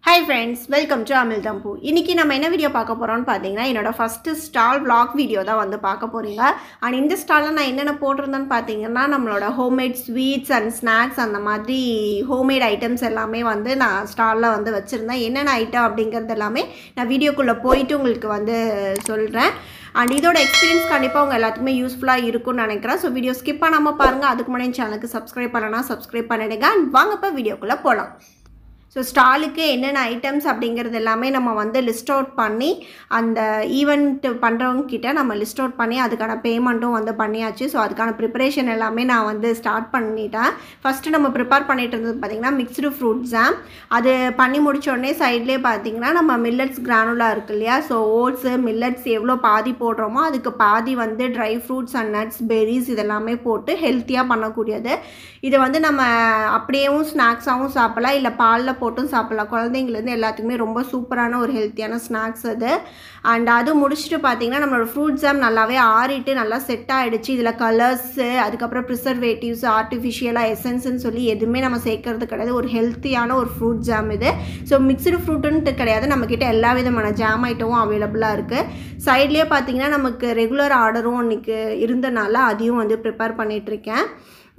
Hi friends, welcome to Amil Dampu. இன்னைக்கு நம்ம என்ன வீடியோ பார்க்க போறோம்னு பாத்தீங்கன்னா என்னோட ஃபர்ஸ்ட் ஸ்டால் vlog வீடியோ தான் வந்து பார்க்க போறீங்க. and இந்த ஸ்டால்ல நான் என்னென்ன போட்டுருந்தேன்னு பாத்தீங்கன்னா நம்மளோட ஹோம்மேட் ஸ்வீட்ஸ் அண்ட் ஸ்நாக்ஸ் அந்த மாதிரி ஹோம்மேட் ஐட்டம்ஸ் எல்லாமே வந்து நான் ஸ்டால்ல வந்து வச்சிருந்தேன். என்னென்ன ஐட்டம் அப்படிங்கறது எல்லாமே நான் வீடியோக்குள்ள போயிட்டு உங்களுக்கு வந்து சொல்றேன். and இதோட எக்ஸ்பீரியன்ஸ் கண்டிப்பா உங்க எல்லாத்துக்குமே யூஸ்ஃபுல்லா இருக்கும்னு நினைக்கிறேன். சோ வீடியோ ஸ்கிப் பண்ணாம பாருங்க. அதுக்கு முன்னாடி சேனலுக்கு சப்ஸ்கிரைப் பண்ணலனா சப்ஸ்கிரைப் பண்ணிடுங்க. and வாங்க இப்ப வீடியோக்குள்ள போலாம். ஸோ ஸ்டாலுக்கு என்னென்ன ஐட்டம்ஸ் அப்படிங்கிறது எல்லாமே நம்ம வந்து லிஸ்ட் அவுட் பண்ணி அந்த ஈவெண்ட் பண்ணுறவங்க கிட்ட நம்ம லிஸ்ட் அவுட் பண்ணி அதுக்கான பேமெண்ட்டும் வந்து பண்ணியாச்சு. ஸோ அதுக்கான ப்ரிப்பரேஷன் எல்லாமே நான் வந்து ஸ்டார்ட் பண்ணிட்டேன். ஃபஸ்ட்டு நம்ம ப்ரிப்பேர் பண்ணிட்டு இருந்தது பார்த்திங்கன்னா மிக்ஸ்டு ஃப்ரூட் ஜாம். அது பண்ணி முடித்தோடனே சைட்லேயே பார்த்திங்கன்னா நம்ம மில்லட்ஸ் கிரானுலா இருக்கு இல்லையா. ஸோ ஓட்ஸு மில்லட்ஸ் எவ்வளோ பாதி போடுறோமோ அதுக்கு பாதி வந்து dry fruits and nuts berries இதெல்லாமே போட்டு ஹெல்த்தியாக பண்ணக்கூடியது. இது வந்து நம்ம அப்படியேவும் ஸ்நாக்ஸாகவும் சாப்பிடலாம், இல்லை பாலில் போட்டும் சாப்பிடலாம். குழந்தைங்கலேருந்து எல்லாத்துக்குமே ரொம்ப சூப்பரான ஒரு ஹெல்த்தியான ஸ்நாக்ஸ் அது. அண்ட் அது முடிச்சுட்டு பார்த்திங்கன்னா நம்மளோட ஃப்ரூட் ஜாம் நல்லாவே ஆறிட்டு நல்லா செட் ஆகிடுச்சு. இதில் கலர்ஸு அதுக்கப்புறம் ப்ரிசர்வேட்டிவ்ஸ் ஆர்டிஃபிஷியலாக எசன்ஸ்ன்னு சொல்லி எதுவுமே நம்ம சேர்க்கறது கிடையாது. ஒரு ஹெல்த்தியான ஒரு ஃப்ரூட் ஜாம் இது. ஸோ மிக்சடு ஃப்ரூட்டுன்ட்டு கிடையாது, நம்மக்கிட்ட எல்லா விதமான ஜாம் ஐட்டமும் அவைலபிளாக இருக்குது. சைட்லேயே பார்த்திங்கன்னா நமக்கு ரெகுலர் ஆர்டரும் இன்றைக்கி இருந்தனால அதையும் வந்து ப்ரிப்பேர் பண்ணிகிட்ருக்கேன்.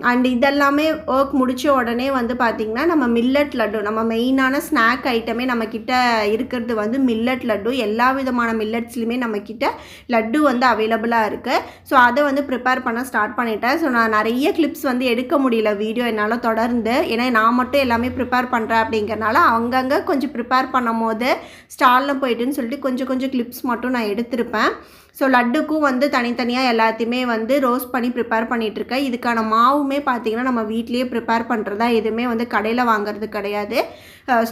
அண்ட் இதெல்லாமே ஒர்க் முடித்த உடனே வந்து பார்த்திங்கன்னா நம்ம மில்லட் லட்டு, நம்ம மெயினான ஸ்நாக் ஐட்டமே நம்மக்கிட்ட இருக்கிறது வந்து மில்லட் லட்டு. எல்லா விதமான மில்லட்ஸ்லையுமே நம்மக்கிட்ட லட்டு வந்து அவைலபிளாக இருக்குது. ஸோ அதை வந்து ப்ரிப்பேர் பண்ண ஸ்டார்ட் பண்ணிட்டேன். ஸோ நான் நிறைய கிளிப்ஸ் வந்து எடுக்க முடியல வீடியோ என்னால் தொடர்ந்து, ஏன்னா நான் மட்டும் எல்லாமே ப்ரிப்பேர் பண்ணுறேன் அப்படிங்கிறனால அங்கங்கே கொஞ்சம் ப்ரிப்பேர் பண்ணும் போது ஸ்டாலில் போயிட்டுன்னு சொல்லிட்டு கொஞ்சம் கொஞ்சம் கிளிப்ஸ் மட்டும் நான் எடுத்திருப்பேன். ஸோ லட்டுக்கும் வந்து தனித்தனியாக எல்லாத்தையுமே வந்து ரோஸ்ட் பண்ணி ப்ரிப்பேர் பண்ணிகிட்ருக்கேன். இதுக்கான மாவுமே பார்த்திங்கன்னா நம்ம வீட்லேயே ப்ரிப்பேர் பண்ணுறதா, எதுவுமே வந்து கடையில் வாங்குறது கிடையாது.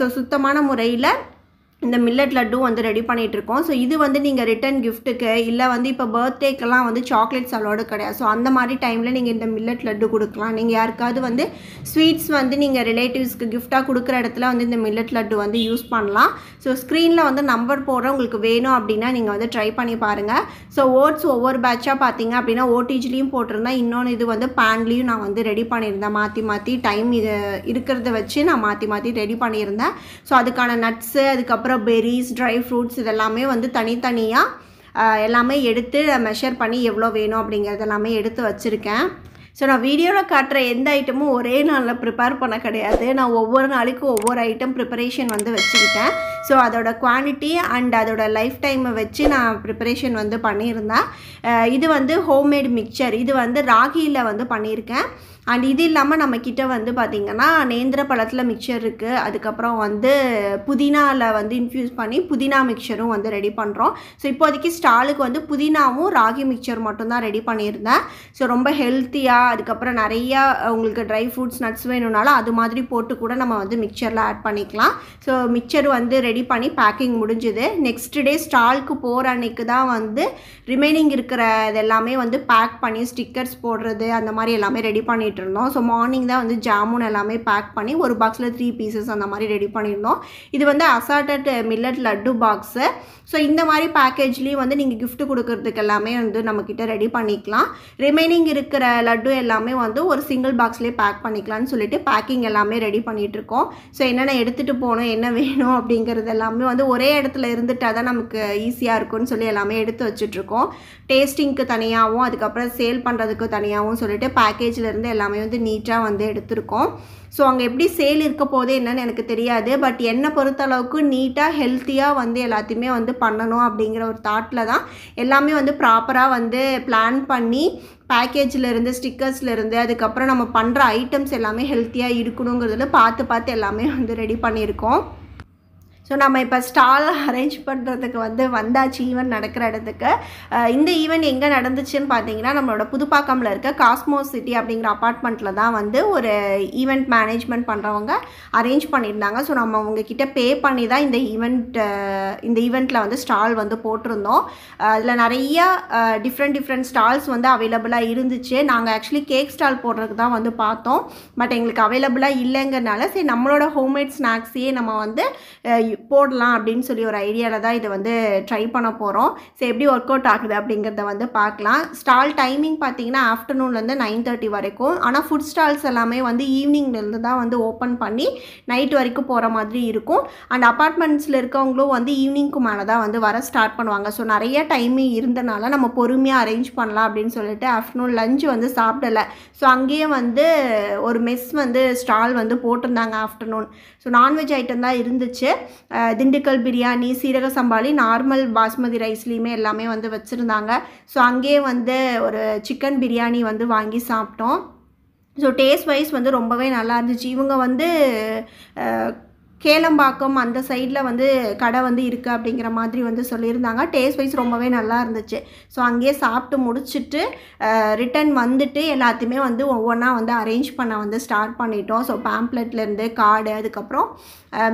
ஸோ சுத்தமான முறையில் இந்த மில்லட் லட்டும் வந்து ரெடி பண்ணிகிட்ருக்கோம். ஸோ இது வந்து நீங்கள் ரிட்டன் கிஃப்ட்டுக்கு இல்லை வந்து இப்போ பர்த்டேக்கெல்லாம் வந்து சாக்லேட்ஸ் அலோடு கிடையாது. ஸோ அந்த மாதிரி டைமில் நீங்கள் இந்த மில்லட் லட்டு கொடுக்கலாம். நீங்கள் யாருக்காவது வந்து ஸ்வீட்ஸ் வந்து நீங்கள் ரிலேட்டிவ்ஸ்க்கு கிஃப்டாக கொடுக்குற இடத்துல வந்து இந்த மில்லட் லட்டு வந்து யூஸ் பண்ணலாம். ஸோ ஸ்க்ரீனில் வந்து நம்பர் போடுற உங்களுக்கு வேணும் அப்படின்னா நீங்கள் வந்து ட்ரை பண்ணி பாருங்கள். ஸோ ஓட்ஸ் ஒவ்வொரு பேட்சாக பார்த்தீங்க அப்படின்னா ஓடிஜிலையும் போட்டிருந்தேன், இன்னொன்று இது வந்து பேன்லேயும் நான் வந்து ரெடி பண்ணியிருந்தேன். மாற்றி டைம் இது இருக்கிறத வச்சு நான் மாற்றி ரெடி பண்ணியிருந்தேன். ஸோ அதுக்கான நட்ஸு அதுக்கப்புறம் பெரிஸ் ட்ரை ஃப்ரூட்ஸ் இதெல்லாமே வந்து தனித்தனியாக எல்லாமே எடுத்து மெஷர் பண்ணி எவ்வளோ வேணும் அப்படிங்கிறது எல்லாமே எடுத்து வச்சுருக்கேன். ஸோ நான் வீடியோவில் காட்டுற எந்த ஐட்டமும் ஒரே நாளில் ப்ரிப்பேர் பண்ண கிடையாது. நான் ஒவ்வொரு நாளைக்கும் ஒவ்வொரு ஐட்டம் ப்ரிப்பரேஷன் வந்து வச்சுக்கிட்டேன். ஸோ அதோட குவான்டிட்டி அண்ட் அதோட லைஃப் டைமை வச்சு நான் ப்ரிப்பரேஷன் வந்து பண்ணியிருந்தேன். இது வந்து ஹோம்மேட் மிக்சர், இது வந்து ராகியில் வந்து பண்ணியிருக்கேன். அண்ட் இது இல்லாமல் நம்மக்கிட்ட வந்து பார்த்திங்கன்னா நேந்திர பழத்தில் மிக்சர் இருக்குது. அதுக்கப்புறம் வந்து புதினாவில் வந்து இன்ஃப்யூஸ் பண்ணி புதினா மிக்சரும் வந்து ரெடி பண்ணுறோம். ஸோ இப்போதைக்கு ஸ்டாலுக்கு வந்து புதினாவும் ராகி மிக்சர் மட்டும்தான் ரெடி பண்ணியிருந்தேன். ஸோ ரொம்ப ஹெல்த்தியாக அதுக்கப்புறம் நிறையா உங்களுக்கு ட்ரை ஃப்ரூட்ஸ் நட்ஸ் வேணும்னாலும் அது மாதிரி போட்டு கூட நம்ம வந்து மிக்சரில் ஆட் பண்ணிக்கலாம். ஸோ மிக்சர் வந்து ரெடி பண்ணி பேக்கிங் முடிஞ்சுது. நெக்ஸ்ட் டே ஸ்டாலுக்கு போகிற அன்னைக்கு தான் வந்து ரிமைனிங் இருக்கிற இதெல்லாமே வந்து பேக் பண்ணி ஸ்டிக்கர்ஸ் போடுறது அந்த மாதிரி எல்லாமே ரெடி பண்ணிட்டு இருந்தோம். ஸோ மார்னிங் தான் வந்து ஜாமுன் எல்லாமே பேக் பண்ணி ஒரு பாக்ஸில் 3 பீசஸ் அந்த மாதிரி ரெடி பண்ணியிருந்தோம். இது வந்து assorted millet laddu box. So இந்த மாதிரி பேக்கேஜ்லேயும் வந்து நீங்கள் கிஃப்ட் கொடுக்கறதுக்கு எல்லாமே வந்து நம்மக்கிட்ட ரெடி பண்ணிக்கலாம். ரிமைனிங் இருக்கிற லட்டு எல்லாமே வந்து ஒரு சிங்கிள் பாக்ஸ்லேயே பேக் பண்ணிக்கலாம்னு சொல்லிட்டு பேக்கிங் எல்லாமே ரெடி பண்ணிகிட்ருக்கோம். ஸோ என்னென்ன எடுத்துகிட்டு போகணும் என்ன வேணும் அப்படிங்கிறது எல்லாமே வந்து ஒரே இடத்துல இருந்துட்டால் தான் நமக்கு ஈஸியாக இருக்கும்னு சொல்லி எல்லாமே எடுத்து வச்சுட்ருக்கோம். டேஸ்டிங்க்கு தனியாகவும் அதுக்கப்புறம் சேல் பண்ணுறதுக்கு தனியாகவும் சொல்லிட்டு பேக்கேஜில் இருந்து எல்லாமே வந்து நீட்டாக வந்து எடுத்திருக்கோம். ஸோ அங்கே எப்படி சேல் இருக்க போதே என்னன்னு எனக்கு தெரியாது, பட் என்னை பொறுத்தளவுக்கு நீட்டாக ஹெல்த்தியாக வந்து எல்லாத்தையுமே வந்து பண்ணணும் அப்படிங்கிற ஒரு தாட்டில் தான் எல்லாமே வந்து ப்ராப்பராக வந்து பிளான் பண்ணி பேக்கேஜில் இருந்து ஸ்டிக்கர்ஸில் இருந்து அதுக்கப்புறம் நம்ம பண்ணுற ஐட்டம்ஸ் எல்லாமே ஹெல்த்தியாக இருக்கணுங்கிறதுல பார்த்து எல்லாமே வந்து ரெடி பண்ணியிருக்கோம். ஸோ நம்ம இப்போ ஸ்டால் அரேஞ்ச் பண்ணுறதுக்கு வந்து வந்தாச்சு ஈவெண்ட் நடக்கிற இடத்துக்கு. இந்த ஈவெண்ட் எங்கே நடந்துச்சுன்னு பார்த்தீங்கன்னா நம்மளோட புதுப்பாக்கமில் இருக்க காஸ்மோஸ் சிட்டி அப்படிங்கிற அப்பார்ட்மெண்ட்டில் தான் வந்து ஒரு ஈவெண்ட் மேனேஜ்மெண்ட் பண்ணுறவங்க அரேஞ்ச் பண்ணியிருந்தாங்க. ஸோ நம்ம அவங்கக்கிட்ட பே பண்ணி தான் இந்த ஈவெண்ட்டில் வந்து ஸ்டால் வந்து போட்டிருந்தோம். அதில் நிறையா டிஃப்ரெண்ட் ஸ்டால்ஸ் வந்து அவைலபிளாக இருந்துச்சு. நாங்கள் ஆக்சுவலி கேக் ஸ்டால் போடுறதுக்கு தான் வந்து பார்த்தோம், பட் எங்களுக்கு அவைலபிளாக இல்லைங்கிறனால சரி நம்மளோட ஹோம்மேட் ஸ்நாக்ஸையே நம்ம வந்து போடலாம் அப்படின்னு சொல்லி ஒரு ஐடியாவில் தான் இதை வந்து ட்ரை பண்ண போகிறோம். ஸோ எப்படி ஒர்க் அவுட் ஆகுது அப்படிங்கிறத வந்து பார்க்கலாம். ஸ்டால் டைமிங் பார்த்தீங்கன்னா ஆஃப்டர்நூன்லேருந்து 9:30 வரைக்கும். ஆனால் ஃபுட் ஸ்டால்ஸ் எல்லாமே வந்து ஈவினிங்லேருந்து தான் வந்து ஓப்பன் பண்ணி நைட் வரைக்கும் போகிற மாதிரி இருக்கும். அண்ட் அப்பார்ட்மெண்ட்ஸில் இருக்கவங்களும் வந்து ஈவினிங்க்கு மேலே தான் வந்து வர ஸ்டார்ட் பண்ணுவாங்க. ஸோ நிறைய டைமிங் இருந்தனால நம்ம பொறுமையாக அரேஞ்ச் பண்ணலாம் அப்படின்னு சொல்லிட்டு ஆஃப்டர்நூன் லஞ்ச் வந்து சாப்பிடலை. ஸோ அங்கேயே வந்து ஒரு மெஸ் வந்து ஸ்டால் வந்து போட்டிருந்தாங்க ஆஃப்டர்நூன். ஸோ நான்வெஜ் ஐட்டம் தான் இருந்துச்சு. திண்டுக்கல் பிரியாணி, சீரக சம்பாளி, நார்மல் பாஸ்மதி ரைஸ்லேயுமே எல்லாமே வந்து வச்சுருந்தாங்க. ஸோ அங்கேயே வந்து ஒரு சிக்கன் பிரியாணி வந்து வாங்கி சாப்பிட்டோம். ஸோ டேஸ்ட் வைஸ் வந்து ரொம்பவே நல்லா இருந்துச்சு. இவங்க வந்து கேளம்பாக்கம் அந்த சைடில் வந்து கடை வந்து இருக்குது அப்படிங்கிற மாதிரி வந்து சொல்லியிருந்தாங்க. டேஸ்ட் வைஸ் ரொம்பவே நல்லா இருந்துச்சு. ஸோ அங்கேயே சாப்பிட்டு முடிச்சுட்டு ரிட்டன் வந்துட்டு எல்லாத்தையுமே வந்து ஒவ்வொன்றா வந்து அரேஞ்ச் பண்ண வந்து ஸ்டார்ட் பண்ணிட்டோம். ஸோ பேம்ப்ளெட்லேருந்து கார்டு, அதுக்கப்புறம்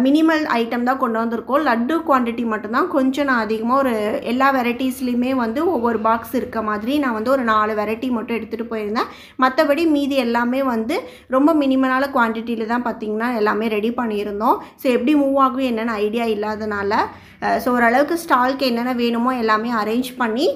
மினிமல் ஐட்டம் தான் கொண்டு வந்திருக்கோம். லட்டு குவான்டிட்டி மட்டும்தான் கொஞ்சம் நான் அதிகமாக ஒரு எல்லா வெரைட்டிஸ்லேயுமே வந்து ஒவ்வொரு பாக்ஸ் இருக்க மாதிரி நான் வந்து ஒரு 4 வெரைட்டி மட்டும் எடுத்துகிட்டு போயிருந்தேன். மற்றபடி மீதி எல்லாமே வந்து ரொம்ப மினிமலான குவான்டிட்டியில் தான் பார்த்திங்கன்னா எல்லாமே ரெடி பண்ணியிருந்தோம். ஸோ எப்படி மூவ் ஆகும் என்னென்ன ஐடியா இல்லாதனால ஸோ ஓரளவுக்கு ஸ்டால்க்கு என்னென்ன வேணுமோ எல்லாமே அரேஞ்ச் பண்ணி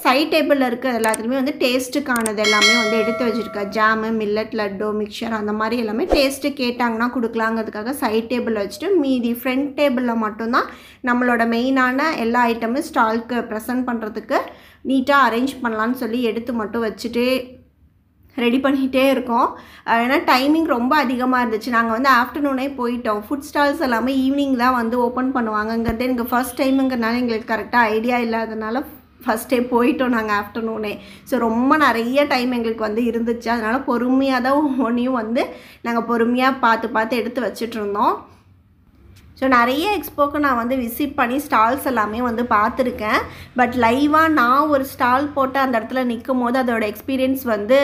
சைட் டேபிளில் இருக்க எல்லாத்துலேயுமே வந்து டேஸ்ட்டுக்கானது எல்லாமே வந்து எடுத்து வச்சுருக்கேன். ஜாமு, மில்லட், லட்டு, மிக்சர் அந்த மாதிரி எல்லாமே டேஸ்ட்டு கேட்டாங்கன்னா கொடுக்கலாங்கிறதுக்காக சைட் டேபிளில் வச்சுட்டு மீதி ஃப்ரண்ட் டேபிளில் மட்டும்தான் நம்மளோட மெயினான எல்லா ஐட்டமும் ஸ்டால்க்கு ப்ரெசென்ட் பண்ணுறதுக்கு நீட்டாக அரேஞ்ச் பண்ணலான்னு சொல்லி எடுத்து மட்டும் வச்சுட்டு ரெடி பண்ணிகிட்டே இருக்கோம். ஏன்னா டைமிங் ரொம்ப அதிகமாக இருந்துச்சு. நாங்கள் வந்து ஆஃப்டர்நூனே போயிட்டோம். ஃபுட் ஸ்டால்ஸ் எல்லாமே ஈவினிங் தான் வந்து ஓப்பன் பண்ணுவாங்கங்கிறது எனக்கு ஃபர்ஸ்ட் டைமுங்கிறனால எங்களுக்கு கரெக்டாக ஐடியா இல்லாதனால ஃபஸ்ட்டே போயிட்டோம் நாங்கள் ஆஃப்டர்நூனே. ஸோ ரொம்ப நிறைய டைம் எங்களுக்கு வந்து இருந்துச்சு. அதனால் பொறுமையாக தான் ஒவ்வொன்றையும் வந்து நாங்கள் பொறுமையாக பார்த்து எடுத்து வச்சிட்ருந்தோம். ஸோ நிறைய எக்ஸ்போக்கு நான் வந்து விசிட் பண்ணி ஸ்டால்ஸ் எல்லாமே வந்து பார்த்துருக்கேன். பட் லைவாக நான் ஒரு ஸ்டால் போட்டு அந்த இடத்துல நிற்கும் போது அதோட எக்ஸ்பீரியன்ஸ் வந்து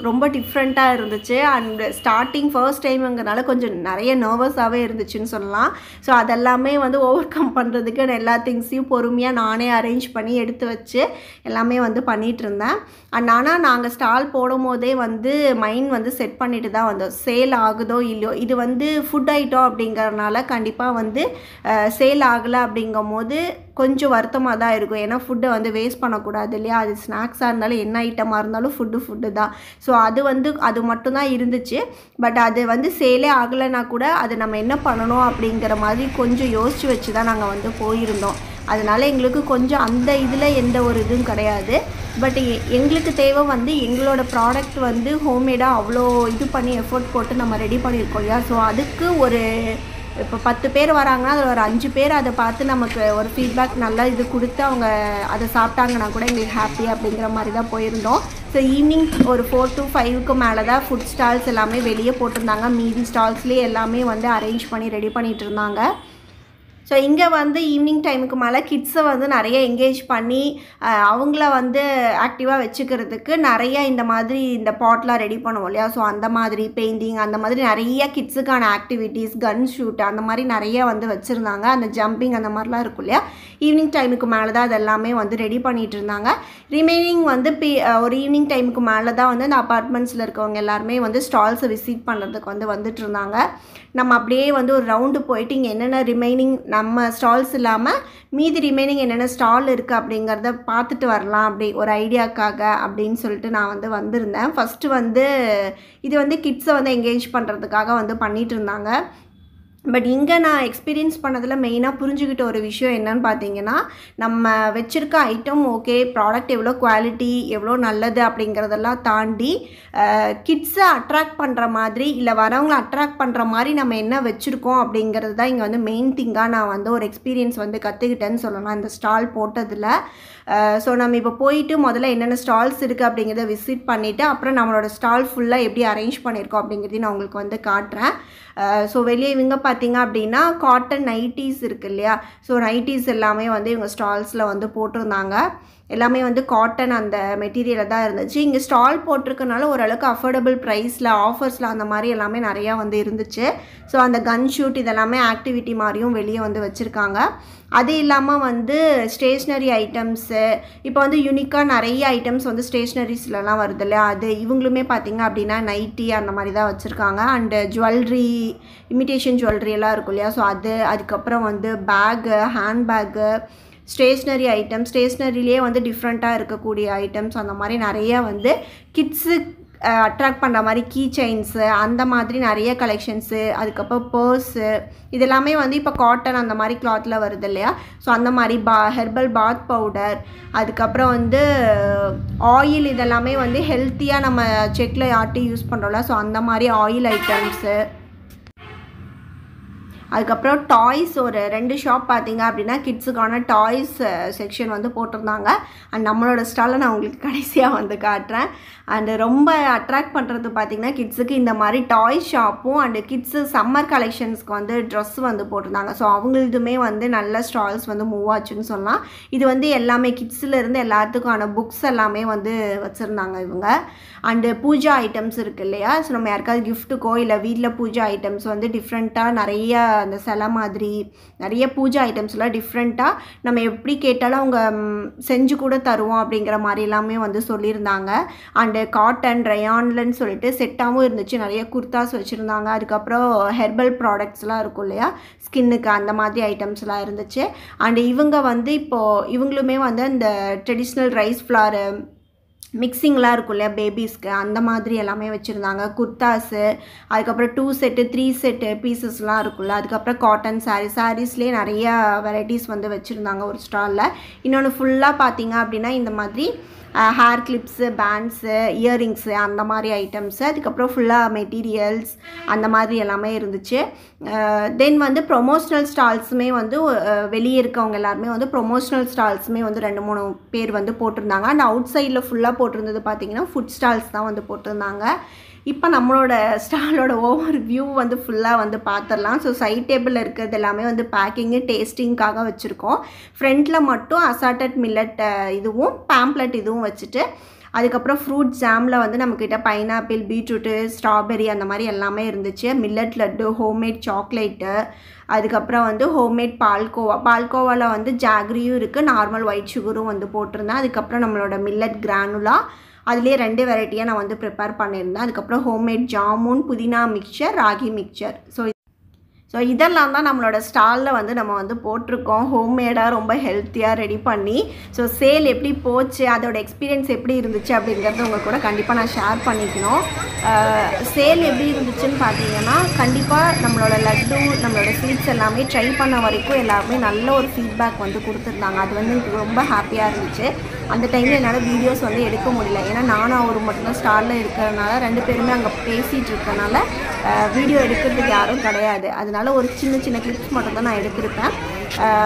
ரொம்ப டிஃப்ரெண்ட்டாக இருந்துச்சு. அண்ட் ஸ்டார்டிங் ஃபர்ஸ்ட் டைமுங்கிறனால கொஞ்சம் நிறைய நர்வஸாகவே இருந்துச்சுன்னு சொல்லலாம். ஸோ அதெல்லாமே வந்து ஓவர் கம் பண்ணுறதுக்கு நான் எல்லா திங்ஸையும் பொறுமையாக நானே அரேஞ்ச் பண்ணி எடுத்து வச்சு எல்லாமே வந்து பண்ணிகிட்டு இருந்தேன். அண்ட் ஆனால் நாங்கள் ஸ்டால் போடும் போதே வந்து மைண்ட் வந்து செட் பண்ணிட்டு தான் வந்தோம். சேல் ஆகுதோ இல்லையோ, இது வந்து ஃபுட் ஐட்டம் அப்படிங்கிறனால கண்டிப்பாக வந்து சேல் ஆகலை அப்படிங்கும் போது கொஞ்சம் வருத்தமாக தான் இருக்கும். ஏன்னா ஃபுட்டை வந்து வேஸ்ட் பண்ணக்கூடாது இல்லையா. அது ஸ்நாக்ஸாக இருந்தாலும் என்ன ஐட்டமாக இருந்தாலும் ஃபுட்டு தான். ஸோ அது மட்டும்தான் இருந்துச்சு. பட் அது வந்து சேலே ஆகலைன்னா கூட அது நம்ம என்ன பண்ணணும் அப்படிங்கிற மாதிரி கொஞ்சம் யோசித்து வச்சு தான் நாங்கள் வந்து போயிருந்தோம். அதனால் எங்களுக்கு கொஞ்சம் அந்த இதில் எந்த ஒரு இதுவும் கிடையாது. பட் எங்களுக்கு தேவை வந்து எங்களோட ப்ராடக்ட் வந்து ஹோம்மேடாக அவ்வளோ இது பண்ணி எஃபோர்ட் போட்டு நம்ம ரெடி பண்ணியிருக்கோம் இல்லையா. ஸோ அதுக்கு ஒரு இப்போ 10 பேர் வராங்கன்னா அதில் ஒரு 5 பேர் அதை பார்த்து நமக்கு ஒரு ஃபீட்பேக் நல்லா இது கொடுத்து அவங்க அதை சாப்பிட்டாங்கன்னா கூட எங்களுக்கு ஹாப்பி அப்படிங்கிற மாதிரி தான் போயிருந்தோம். ஸோ ஈவினிங் ஒரு 4 to 5க்கு மேலே தான் ஃபுட் ஸ்டால்ஸ் எல்லாமே வெளியே போட்டிருந்தாங்க. மீதி ஸ்டால்ஸ்லேயே எல்லாமே வந்து அரேஞ்ச் பண்ணி ரெடி பண்ணிகிட்டு இருந்தாங்க. ஸோ இங்கே வந்து ஈவினிங் டைமுக்கு மேலே கிட்ஸை வந்து நிறைய என்கேஜ் பண்ணி அவங்கள வந்து ஆக்டிவாக வச்சுக்கிறதுக்கு நிறைய இந்த மாதிரி இந்த பாட்லாம் ரெடி பண்ணுவோம் இல்லையா. ஸோ அந்த மாதிரி பெயிண்டிங் அந்த மாதிரி நிறைய கிட்ஸுக்கான ஆக்டிவிட்டீஸ், கன் ஷூட் அந்த மாதிரி நிறைய வந்து வச்சுருந்தாங்க. அந்த ஜம்பிங் அந்த மாதிரிலாம் இருக்கும் இல்லையா. ஈவினிங் டைமுக்கு மேலே தான் அதெல்லாமே வந்து ரெடி பண்ணிகிட்டு இருந்தாங்க. ரிமைனிங் வந்து ஒரு ஈவினிங் டைமுக்கு மேலே தான் வந்து அந்த அப்பார்ட்மெண்ட்ஸில் இருக்கவங்க எல்லாருமே வந்து ஸ்டால்ஸை விசிட் பண்ணுறதுக்கு வந்து வந்துட்டு இருந்தாங்க. நம்ம அப்படியே வந்து ஒரு ரவுண்டு போயிட்டு இங்கே என்னென்ன ரிமைனிங் நம்ம ஸ்டால்ஸ் இல்லாமல் மீதி ரிமைனிங் என்னென்ன ஸ்டால் இருக்குது அப்படிங்கிறத பார்த்துட்டு வரலாம் அப்படி ஒரு ஐடியாக்காக அப்படின்னு சொல்லிட்டு நான் வந்து வந்திருந்தேன். ஃபஸ்ட்டு வந்து இது வந்து கிட்ஸை வந்து என்கேஜ் பண்ணுறதுக்காக வந்து பண்ணிகிட்டு இருந்தாங்க. பட் இங்கே நான் எக்ஸ்பீரியன்ஸ் பண்ணதில் மெயினாக புரிஞ்சுக்கிட்ட ஒரு விஷயம் என்னன்னு பார்த்தீங்கன்னா, நம்ம வச்சுருக்க ஐட்டம் ஓகே, ப்ராடக்ட் எவ்வளோ குவாலிட்டி எவ்வளோ நல்லது அப்படிங்கிறதெல்லாம் தாண்டி கிட்ஸை அட்ராக்ட் பண்ணுற மாதிரி இல்லை வரவங்களை அட்ராக்ட் பண்ணுற மாதிரி நம்ம என்ன வச்சுருக்கோம் அப்படிங்கிறது தான் இங்கே வந்து மெயின் திங்காக நான் வந்து ஒரு எக்ஸ்பீரியன்ஸ் வந்து கற்றுக்கிட்டேன்னு சொல்லலாம் இந்த ஸ்டால் போட்டதில். ஸோ நம்ம இப்போ போயிட்டு முதல்ல என்னென்ன ஸ்டால்ஸ் இருக்குது அப்படிங்கிறத விசிட் பண்ணிவிட்டு அப்புறம் நம்மளோட ஸ்டால் ஃபுல்லாக எப்படி அரேஞ்ச் பண்ணியிருக்கோம் அப்படிங்கிறதையும் நான் உங்களுக்கு வந்து காட்டுறேன். ஸோ வெளியே இவங்க பார்த்தீங்க அப்படின்னா காட்டன் நைட்டிஸ் இருக்குது இல்லையா. ஸோ நைட்டிஸ் எல்லாமே வந்து இவங்க ஸ்டால்ஸில் வந்து போட்டிருந்தாங்க. எல்லாமே வந்து காட்டன் அந்த மெட்டீரியலில் தான் இருந்துச்சு. இங்கே ஸ்டால் போட்டிருக்கனால ஓரளவுக்கு அஃபோர்டபுள் ப்ரைஸில் ஆஃபர்ஸில் அந்த மாதிரி எல்லாமே நிறையா வந்து இருந்துச்சு. ஸோ அந்த கன் ஷூட் இதெல்லாமே ஆக்டிவிட்டி மாதிரியும் வெளியே வந்து வச்சுருக்காங்க. அது இல்லாமல் வந்து ஸ்டேஷ்னரி ஐட்டம்ஸு இப்போ வந்து யூனிக்காக நிறைய ஐட்டம்ஸ் வந்து ஸ்டேஷ்னரிஸ்லலாம் வருது இல்லையா, அது இவங்களுமே பார்த்திங்க அப்படின்னா நைட்டி அந்த மாதிரி தான் வச்சுருக்காங்க. அண்டு ஜுவல்லரி, இமிட்டேஷன் ஜுவல்லரி எல்லாம் இருக்கும் இல்லையா, ஸோ அதுக்கப்புறம் வந்து பேக்கு, ஹேண்ட்பேக்கு, ஸ்டேஷ்னரி ஐட்டம்ஸ், ஸ்டேஷ்னரியிலே வந்து டிஃப்ரெண்ட்டாக இருக்கக்கூடிய ஐட்டம்ஸ் அந்த மாதிரி நிறையா வந்து கிட்ஸு அட்ராக்ட் பண்ணுற மாதிரி கீ செயின்ஸு அந்த மாதிரி நிறைய கலெக்ஷன்ஸு, அதுக்கப்புறம் பர்ஸு இதெல்லாமே வந்து இப்போ காட்டன் அந்த மாதிரி கிளாத்தில் வருது இல்லையா, ஸோ அந்த மாதிரி ஹெர்பல் பாத் பவுடர், அதுக்கப்புறம் வந்து ஆயில் இதெல்லாமே வந்து ஹெல்த்தியாக நம்ம செக்கில் ஆட்டி யூஸ் பண்ணுறோம்ல, ஸோ அந்த மாதிரி ஆயில் ஐட்டம்ஸு, அதுக்கப்புறம் டாய்ஸ் ஒரு 2 ஷாப் பார்த்திங்க அப்படின்னா கிட்ஸுக்கான டாய்ஸ் செக்ஷன் வந்து போட்டிருந்தாங்க. அண்ட் நம்மளோட ஸ்டாலில் நான் உங்களுக்கு கடைசியாக வந்து காட்டுறேன். அண்டு ரொம்ப அட்ராக்ட் பண்ணுறது பார்த்திங்கன்னா கிட்ஸுக்கு இந்த மாதிரி டாய் ஷாப்பும் அண்டு கிட்ஸு சம்மர் கலெக்ஷன்ஸ்க்கு வந்து ட்ரெஸ் வந்து போட்டிருந்தாங்க. ஸோ அவங்களுதுமே வந்து நல்ல ஸ்டால்ஸ் வந்து மூவ் ஆச்சுன்னு சொல்லலாம். இது வந்து எல்லாமே கிட்ஸிலேருந்து எல்லாத்துக்கான புக்ஸ் எல்லாமே வந்து வச்சுருந்தாங்க இவங்க. அண்டு பூஜா ஐட்டம்ஸ் இருக்குது இல்லையா, ஸோ நம்ம யாருக்காவது கிஃப்ட்டுக்கோ இல்லை வீட்டில் பூஜா ஐட்டம்ஸ் வந்து டிஃப்ரெண்ட்டாக நிறைய அந்த சிலை மாதிரி நிறைய பூஜா ஐட்டம்ஸ்லாம் டிஃப்ரெண்ட்டாக நம்ம எப்படி கேட்டாலும் அவங்க செஞ்சு கூட தருவோம் அப்படிங்கிற மாதிரி எல்லாமே வந்து சொல்லியிருந்தாங்க. அண்டு காட்டன் ரயான்லன்னு சொல்லிட்டு செட்டாகவும் இருந்துச்சு, நிறைய குர்தாஸ் வச்சுருந்தாங்க. அதுக்கப்புறம் ஹெர்பல் ப்ராடக்ட்ஸ்லாம் இருக்கும் இல்லையா ஸ்கின்னுக்கு, அந்த மாதிரி ஐட்டம்ஸ்லாம் இருந்துச்சு. அண்டு இவங்க வந்து இப்போது இவங்களுமே வந்து அந்த ட்ரெடிஷ்னல் ரைஸ் ஃப்ளாரு மிக்சிங்லாம் இருக்கும் இல்லையா பேபிஸ்க்கு, அந்த மாதிரி எல்லாமே வச்சுருந்தாங்க. குர்தாஸு, அதுக்கப்புறம் 2 செட்டு 3 செட்டு பீசஸ்லாம் இருக்குல்ல, அதுக்கப்புறம் காட்டன் சாரீஸ்லேயே நிறையா வெரைட்டிஸ் வந்து வச்சுருந்தாங்க ஒரு ஸ்டாலில். இன்னொன்று ஃபுல்லாக பார்த்திங்க அப்படின்னா இந்த மாதிரி ஹேர் கிளிப்ஸு, பேண்ட்ஸு, இயரிங்ஸு அந்த மாதிரி ஐட்டம்ஸு, அதுக்கப்புறம் ஃபுல்லாக மெட்டீரியல்ஸ் அந்த மாதிரி எல்லாமே இருந்துச்சு. தென் வந்து ப்ரொமோஷ்னல் ஸ்டால்ஸுமே வந்து வெளியே இருக்கவங்க எல்லாருமே வந்து ப்ரொமோஷ்னல் ஸ்டால்ஸுமே வந்து 2-3 பேர் வந்து போட்டிருந்தாங்க. அண்ட் அவுட் சைடில் ஃபுல்லாக போட்டிருந்தது பார்த்திங்கன்னா ஃபுட் ஸ்டால்ஸ் தான் வந்து போட்டிருந்தாங்க. இப்போ நம்மளோட ஸ்டாலோட ஓவர் வியூ வந்து ஃபுல்லாக வந்து பார்த்துடலாம். ஸோ சைட் டேபிளில் இருக்கிறது எல்லாமே வந்து பேக்கிங்கு டேஸ்டிங்காக வச்சுருக்கோம். ஃப்ரண்ட்டில் மட்டும் அசார்டட் மில்லட் இதுவும் பேம்ப்ளெட் இதுவும் வச்சுட்டு, அதுக்கப்புறம் ஃப்ரூட் ஜாமில் வந்து நம்மக்கிட்ட பைனாப்பிள், பீட்ரூட்டு, ஸ்ட்ராபெரி அந்த மாதிரி எல்லாமே இருந்துச்சு. மில்லட் லட்டு, ஹோம்மேட் சாக்லேட்டு, அதுக்கப்புறம் வந்து ஹோம்மேட் பால்கோவாவில் வந்து ஜாகரியும் இருக்குது, நார்மல் ஒயிட் சுகரும் வந்து போட்டிருந்தேன். அதுக்கப்புறம் நம்மளோட மில்லட் கிரானுலா, அதுலேயே 2 வெரைட்டியாக நான் வந்து ப்ரிப்பேர் பண்ணியிருந்தேன். அதுக்கப்புறம் ஹோம்மேட் ஜாமுன், புதினா மிக்சர், ராகி மிக்சர். ஸோ இதெல்லாம் தான் நம்மளோட ஸ்டாலில் வந்து நம்ம வந்து போட்டிருக்கோம், ஹோம்மேடாக ரொம்ப ஹெல்த்தியாக ரெடி பண்ணி. ஸோ சேல் எப்படி போச்சு, அதோட எக்ஸ்பீரியன்ஸ் எப்படி இருந்துச்சு அப்படிங்கிறது உங்கள் கூட கண்டிப்பாக நான் ஷேர் பண்ணிக்கணும். சேல் எப்படி இருந்துச்சுன்னு பார்த்தீங்கன்னா கண்டிப்பாக நம்மளோட லட்டு, நம்மளோட ஸ்வீட்ஸ் எல்லாமே ட்ரை பண்ண வரைக்கும் எல்லாருமே நல்ல ஒரு ஃபீட்பேக் வந்து கொடுத்துருந்தாங்க. அது வந்து எனக்கு ரொம்ப ஹாப்பியாக இருந்துச்சு. அந்த டைமில் என்னால் வீடியோஸ் வந்து எடுக்க முடியல, ஏன்னா நானும் அவரும் மட்டும்தான் ஸ்டாலில் இருக்கிறதுனால 2 பேருமே அங்கே பேசிகிட்டு இருக்கனால வீடியோ எடுக்கிறதுக்கு யாரும் கிடையாது. அதனால ஒரு சின்ன சின்ன கிளிப்ஸ் மட்டும்தான் நான் எடுத்திருப்பேன்.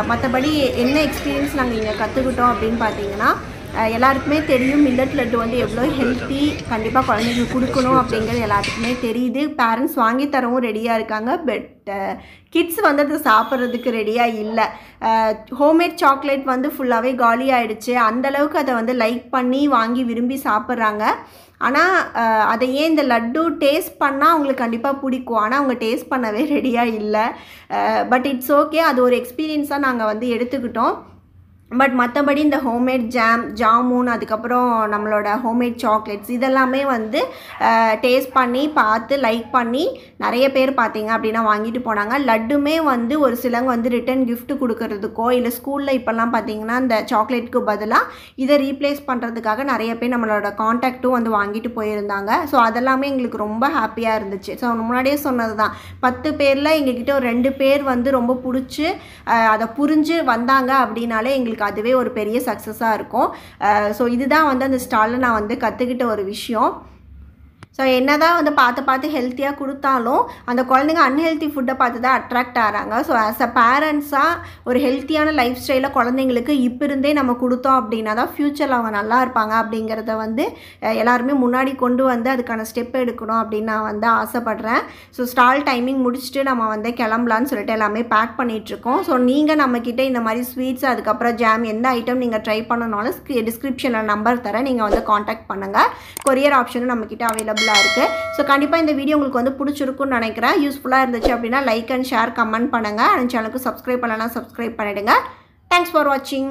மற்றபடி என்ன எக்ஸ்பீரியன்ஸ் நாங்கள் இங்கே கற்றுக்கிட்டோம் அப்படின்னு பார்த்தீங்கன்னா, எல்லாருக்குமே தெரியும் மில்லட் லட்டு வந்து எவ்வளோ ஹெல்த்தி, கண்டிப்பாக குழந்தைங்களுக்கு கொடுக்கணும் அப்படிங்கிறது எல்லாத்துக்குமே தெரியுது. பேரண்ட்ஸ் வாங்கி தரவும் ரெடியாக இருக்காங்க. பட் கிட்ஸ் வந்து அது சாப்பிட்றதுக்கு ரெடியாக இல்லை. ஹோம்மேட் சாக்லேட் வந்து ஃபுல்லாகவே காலி ஆகிடுச்சு. அந்தளவுக்கு அதை வந்து லைக் பண்ணி வாங்கி விரும்பி சாப்பிட்றாங்க. ஆனால் அதையே இந்த லட்டு டேஸ்ட் பண்ணால் அவங்களுக்கு கண்டிப்பாக பிடிக்கும், ஆனால் அவங்க டேஸ்ட் பண்ணவே ரெடியாக இல்லை. பட் இட்ஸ் ஓகே, அது ஒரு எக்ஸ்பீரியன்ஸாக நாங்கள் வந்து எடுத்துக்கிட்டோம். பட் மற்றபடி இந்த ஹோம்மேட் ஜாமுன், அதுக்கப்புறம் நம்மளோட ஹோம்மேட் சாக்லேட்ஸ் இதெல்லாமே வந்து டேஸ்ட் பண்ணி பார்த்து லைக் பண்ணி நிறைய பேர் பார்த்தீங்க அப்படின்னா வாங்கிட்டு போனாங்க. லட்டுமே வந்து ஒரு சிலவங்க வந்து ரிட்டன் கிஃப்ட் கொடுக்கறதுக்கோ, இல்லை ஸ்கூலில் இப்போல்லாம் பார்த்தீங்கன்னா இந்த சாக்லேட்டுக்கு பதிலாக இதை ரீப்ளேஸ் பண்ணுறதுக்காக நிறைய பேர் நம்மளோட காண்டாக்டும் வந்து வாங்கிட்டு போயிருந்தாங்க. ஸோ அதெல்லாமே எங்களுக்கு ரொம்ப ஹாப்பியாக இருந்துச்சு. ஸோ முன்னாடியே சொன்னது தான், 10 பேரில் எங்ககிட்ட ஒரு 2 பேர் வந்து ரொம்ப பிடிச்சி அதை புரிஞ்சு வந்தாங்க அப்படின்னாலே எங்களுக்கு அதுவே ஒரு பெரிய சக்ஸஸாக இருக்கும். ஸோ இதுதான் வந்து அந்த ஸ்டாலில் நான் வந்து கற்றுக்கிட்ட ஒரு விஷயம். ஸோ என்ன தான் வந்து பார்த்து ஹெல்த்தியாக கொடுத்தாலும் அந்த குழந்தைங்க அன்ஹெல்த்தி ஃபுட்டை பார்த்து தான் அட்ராக்ட் ஆகிறாங்க. ஸோ ஆஸ் அ பேரண்ட்ஸாக ஒரு ஹெல்த்தியான லைஃப் ஸ்டைலை குழந்தைங்களுக்கு இப்போ இருந்தே நம்ம கொடுத்தோம் அப்படின்னா தான் ஃப்யூச்சரில் அவங்க நல்லா இருப்பாங்க அப்படிங்கிறத வந்து எல்லாருமே முன்னாடி கொண்டு வந்து அதுக்கான ஸ்டெப் எடுக்கணும் அப்படின்னு நான் வந்து ஆசைப்பட்றேன். ஸோ ஸ்டால் டைமிங் முடிச்சுட்டு நம்ம வந்து கிளம்பலான்னு சொல்லிட்டு எல்லாமே பேக் பண்ணிகிட்ருக்கோம். ஸோ நீங்கள் நம்மக்கிட்ட இந்த மாதிரி ஸ்வீட்ஸ் அதுக்கப்புறம் ஜாம் எந்த ஐட்டம் நீங்கள் ட்ரை பண்ணனாலும் டிஸ்கிரிப்ஷனில் நம்பர் தரேன், நீங்கள் வந்து காண்டாக்ட் பண்ணுங்கள். கொரியர் ஆப்ஷனும் நம்மக்கிட்ட அவைலபிளாக இருக்குது. ஸோ கண்டிப்பாக இந்த வீடியோ உங்களுக்கு வந்து பிடிச்சிருக்குன்னு நினைக்கிறேன். யூஸ்ஃபுல்லாக இருந்துச்சு அப்படின்னா லைக் அண்ட் ஷேர் கமெண்ட் பண்ணுங்கள். அந்த சேனலுக்கு சப்ஸ்கிரைப் பண்ணலாம், சப்ஸ்கிரைப் பண்ணிவிடுங்க. தேங்க்ஸ் ஃபார் வாட்சிங்.